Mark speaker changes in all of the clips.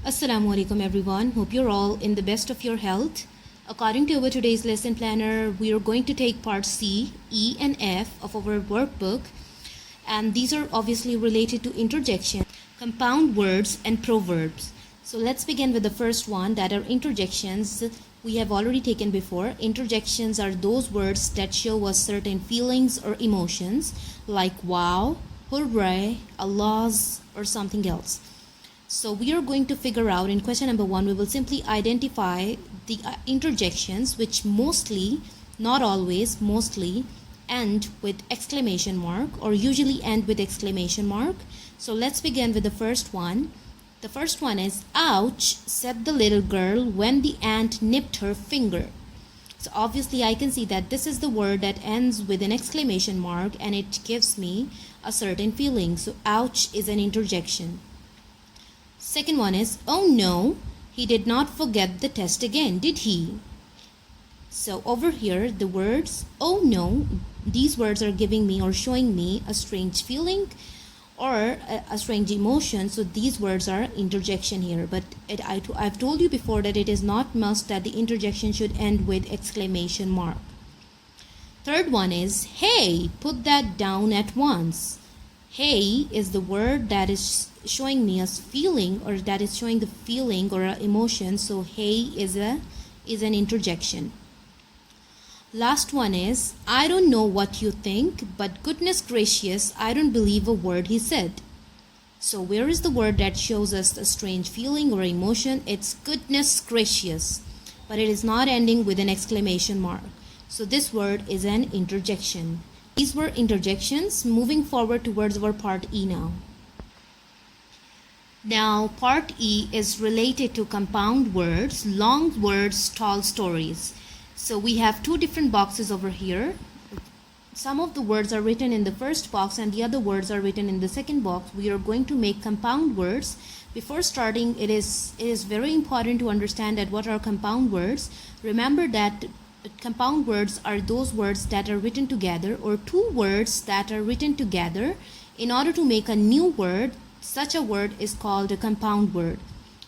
Speaker 1: Assalamu alaikum everyone. Hope you're all in the best of your health. According to our today's lesson planner, we are going to take part C, E and F of our workbook, and these are obviously related to interjection, compound words and proverbs. So let's begin with the first one, that are interjections. We have already taken before. Interjections are those words that show us certain feelings or emotions like wow, hooray, Allah's, or something else. So we are going to figure out in question number 1, we will simply identify the interjections which mostly, not always, mostly end with exclamation mark or usually end with exclamation mark. So let's begin with the first one. The first one is, ouch, said the little girl when the ant nipped her finger. So obviously I can see that this is the word that ends with an exclamation mark and it gives me a certain feeling. So ouch is an interjection. Second one is, oh no, he did not forget the test again, did he? So over here, the words, oh no, these words are giving me or showing me a strange feeling or a strange emotion. So these words are interjection here. But I've told you before that it is not must that the interjection should end with exclamation mark. Third one is, hey, put that down at once. Hey is the word that is showing me a feeling, or that is showing the feeling or an emotion. So hey is an interjection. Last one is, I don't know what you think, but goodness gracious, I don't believe a word he said. So where is the word that shows us a strange feeling or emotion? It's goodness gracious, but it is not ending with an exclamation mark. So this word is an interjection. These were interjections. Moving forward towards our part E now. Now part E is related to compound words, long words, tall stories. So we have two different boxes over here. Some of the words are written in the first box and the other words are written in the second box. We are going to make compound words. Before starting, it is very important to understand that what are compound words. Remember that compound words are those words that are written together, or two words that are written together in order to make a new word. Such a word is called a compound word.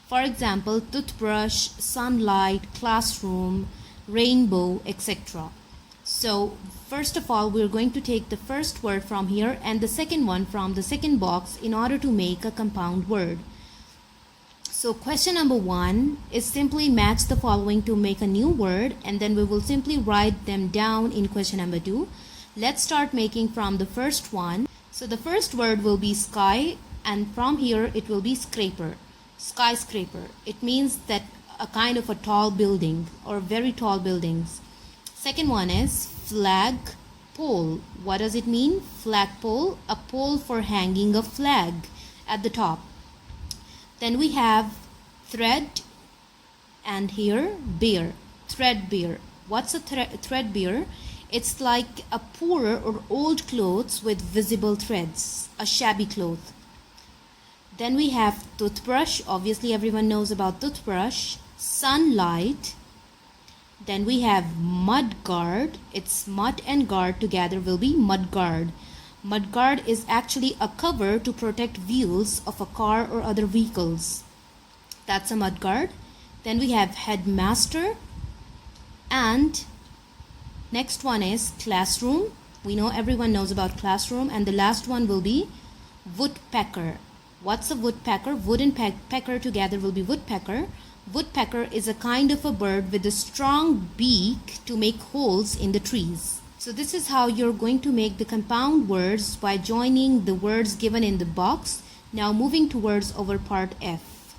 Speaker 1: For example, toothbrush, sunlight, classroom, rainbow, etc. So first of all, we're going to take the first word from here and the second one from the second box in order to make a compound word. So question number 1 is simply match the following to make a new word, and then we will simply write them down in question number 2. Let's start making from the first one. So the first word will be sky, and from here it will be scraper, skyscraper. It means that a kind of a tall building or very tall buildings. Second one is flag pole. What does it mean? Flag pole, a pole for hanging a flag at the top. Then we have thread, and here bear, threadbare. What's a threadbare? It's like a poor or old clothes with visible threads, a shabby cloth. Then we have toothbrush. Obviously everyone knows about toothbrush. Sunlight. Then we have mud guard. It's mud and guard together will be mud guard. Mud guard is actually a cover to protect wheels of a car or other vehicles. That's a mud guard. Then we have headmaster, and next one is classroom. We know everyone knows about classroom, and the last one will be woodpecker. What's a woodpecker? Wood and pecker together will be woodpecker. Woodpecker is a kind of a bird with a strong beak to make holes in the trees. So this is how you're going to make the compound words, by joining the words given in the box. Now moving towards our part F.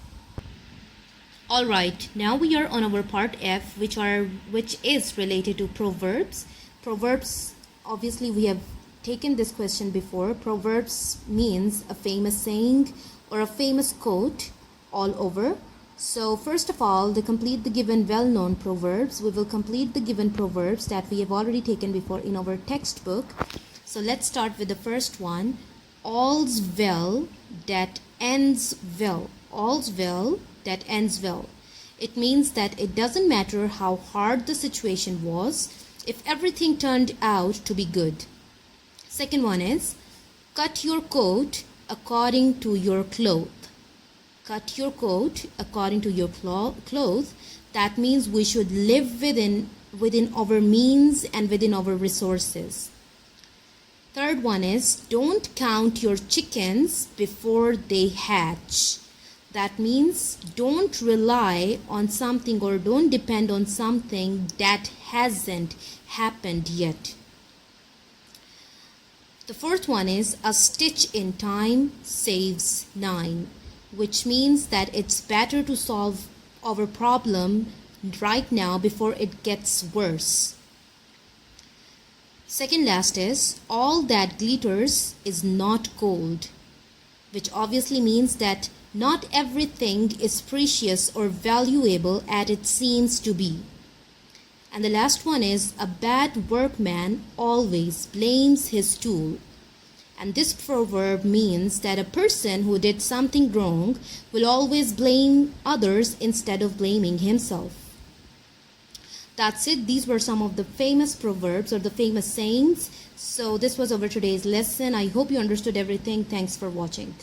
Speaker 1: Alright, now we are on our part F, which is related to proverbs. Proverbs, obviously we have taken this question before. Proverbs means a famous saying or a famous quote all over. So first of all, to complete the given well-known proverbs, we will complete the given proverbs that we have already taken before in our textbook. So let's start with the first one. All's well that ends well. All's well that ends well. It means that it doesn't matter how hard the situation was, if everything turned out to be good. Second one is, cut your coat according to your cloth. cut your coat according to your clothes. That means we should live within our means and within our resources. Third one is, don't count your chickens before they hatch. That means don't rely on something or don't depend on something that hasn't happened yet. The fourth one is, a stitch in time saves 9, which means that it's better to solve our problem right now before it gets worse. Second last is, all that glitters is not gold, which obviously means that not everything is precious or valuable as it seems to be. And the last one is, a bad workman always blames his tool. And this proverb means that a person who did something wrong will always blame others instead of blaming himself. That's it. These were some of the famous proverbs or the famous sayings. So this was our today's lesson. I hope you understood everything. Thanks for watching.